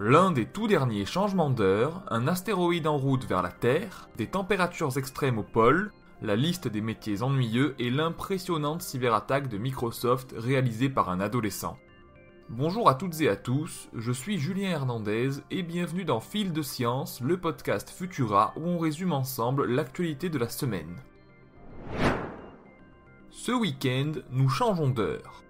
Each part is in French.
L'un des tout derniers changements d'heure, un astéroïde en route vers la Terre, des températures extrêmes au pôle, la liste des métiers ennuyeux et l'impressionnante cyberattaque de Microsoft réalisée par un adolescent. Bonjour à toutes et à tous, je suis Julien Hernandez et bienvenue dans Fil de Science, le podcast Futura où on résume ensemble l'actualité de la semaine. Ce week-end, nous changeons d'heure.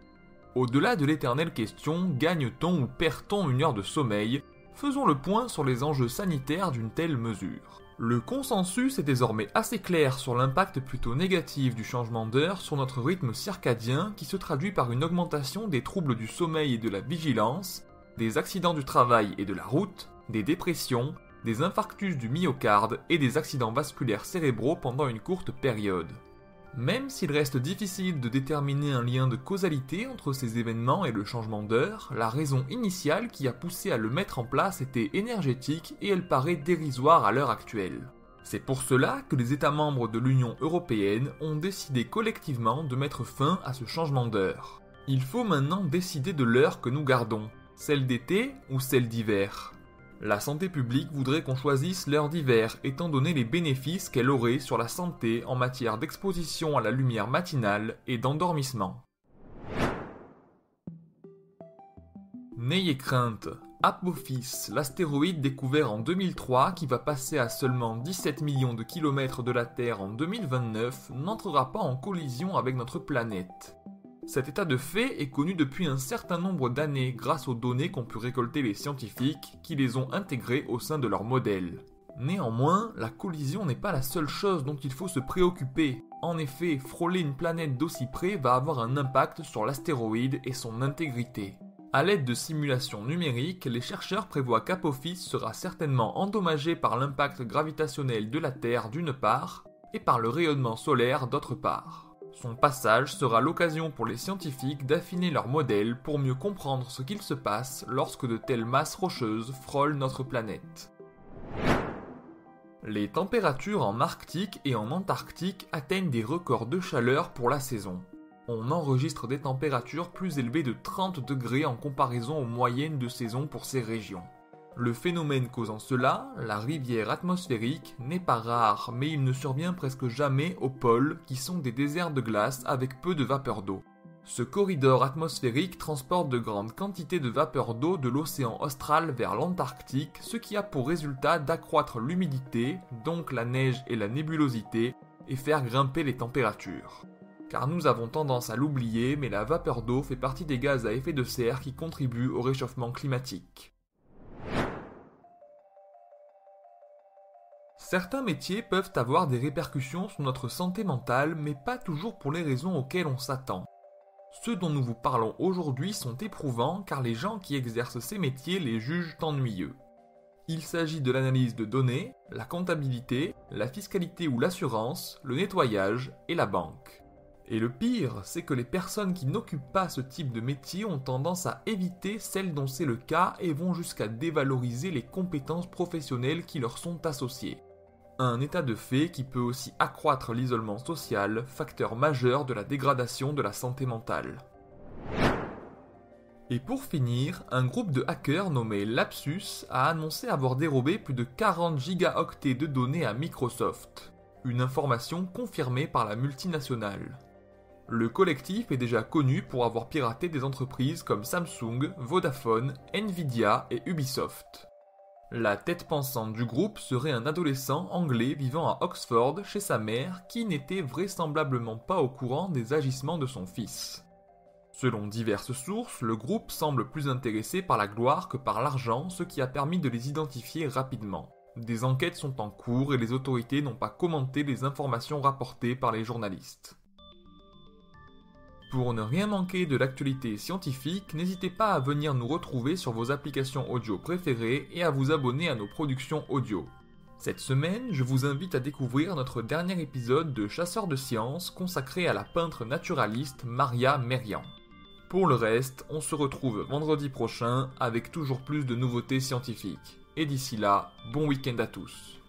Au-delà de l'éternelle question, gagne-t-on ou perd-on une heure de sommeil? Faisons le point sur les enjeux sanitaires d'une telle mesure. Le consensus est désormais assez clair sur l'impact plutôt négatif du changement d'heure sur notre rythme circadien qui se traduit par une augmentation des troubles du sommeil et de la vigilance, des accidents du travail et de la route, des dépressions, des infarctus du myocarde et des accidents vasculaires cérébraux pendant une courte période. Même s'il reste difficile de déterminer un lien de causalité entre ces événements et le changement d'heure, la raison initiale qui a poussé à le mettre en place était énergétique et elle paraît dérisoire à l'heure actuelle. C'est pour cela que les États membres de l'Union européenne ont décidé collectivement de mettre fin à ce changement d'heure. Il faut maintenant décider de l'heure que nous gardons, celle d'été ou celle d'hiver. La santé publique voudrait qu'on choisisse l'heure d'hiver, étant donné les bénéfices qu'elle aurait sur la santé en matière d'exposition à la lumière matinale et d'endormissement. N'ayez crainte, Apophis, l'astéroïde découvert en 2003 qui va passer à seulement 17 millions de kilomètres de la Terre en 2029, n'entrera pas en collision avec notre planète. Cet état de fait est connu depuis un certain nombre d'années grâce aux données qu'ont pu récolter les scientifiques qui les ont intégrées au sein de leur modèle. Néanmoins, la collision n'est pas la seule chose dont il faut se préoccuper. En effet, frôler une planète d'aussi près va avoir un impact sur l'astéroïde et son intégrité. À l'aide de simulations numériques, les chercheurs prévoient qu'Apophis sera certainement endommagé par l'impact gravitationnel de la Terre d'une part, et par le rayonnement solaire d'autre part. Son passage sera l'occasion pour les scientifiques d'affiner leurs modèles pour mieux comprendre ce qu'il se passe lorsque de telles masses rocheuses frôlent notre planète. Les températures en Arctique et en Antarctique atteignent des records de chaleur pour la saison. On enregistre des températures plus élevées de 30 degrés en comparaison aux moyennes de saison pour ces régions. Le phénomène causant cela, la rivière atmosphérique, n'est pas rare, mais il ne survient presque jamais aux pôles, qui sont des déserts de glace avec peu de vapeur d'eau. Ce corridor atmosphérique transporte de grandes quantités de vapeur d'eau de l'océan austral vers l'Antarctique, ce qui a pour résultat d'accroître l'humidité, donc la neige et la nébulosité, et faire grimper les températures. Car nous avons tendance à l'oublier, mais la vapeur d'eau fait partie des gaz à effet de serre qui contribuent au réchauffement climatique. Certains métiers peuvent avoir des répercussions sur notre santé mentale, mais pas toujours pour les raisons auxquelles on s'attend. Ceux dont nous vous parlons aujourd'hui sont éprouvants car les gens qui exercent ces métiers les jugent ennuyeux. Il s'agit de l'analyse de données, la comptabilité, la fiscalité ou l'assurance, le nettoyage et la banque. Et le pire, c'est que les personnes qui n'occupent pas ce type de métier ont tendance à éviter celles dont c'est le cas et vont jusqu'à dévaloriser les compétences professionnelles qui leur sont associées. Un état de fait qui peut aussi accroître l'isolement social, facteur majeur de la dégradation de la santé mentale. Et pour finir, un groupe de hackers nommé Lapsus a annoncé avoir dérobé plus de 40 gigaoctets de données à Microsoft. Une information confirmée par la multinationale. Le collectif est déjà connu pour avoir piraté des entreprises comme Samsung, Vodafone, Nvidia et Ubisoft. La tête pensante du groupe serait un adolescent anglais vivant à Oxford chez sa mère qui n'était vraisemblablement pas au courant des agissements de son fils. Selon diverses sources, le groupe semble plus intéressé par la gloire que par l'argent, ce qui a permis de les identifier rapidement. Des enquêtes sont en cours et les autorités n'ont pas commenté les informations rapportées par les journalistes. Pour ne rien manquer de l'actualité scientifique, n'hésitez pas à venir nous retrouver sur vos applications audio préférées et à vous abonner à nos productions audio. Cette semaine, je vous invite à découvrir notre dernier épisode de Chasseurs de sciences consacré à la peintre naturaliste Maria Merian. Pour le reste, on se retrouve vendredi prochain avec toujours plus de nouveautés scientifiques. Et d'ici là, bon week-end à tous.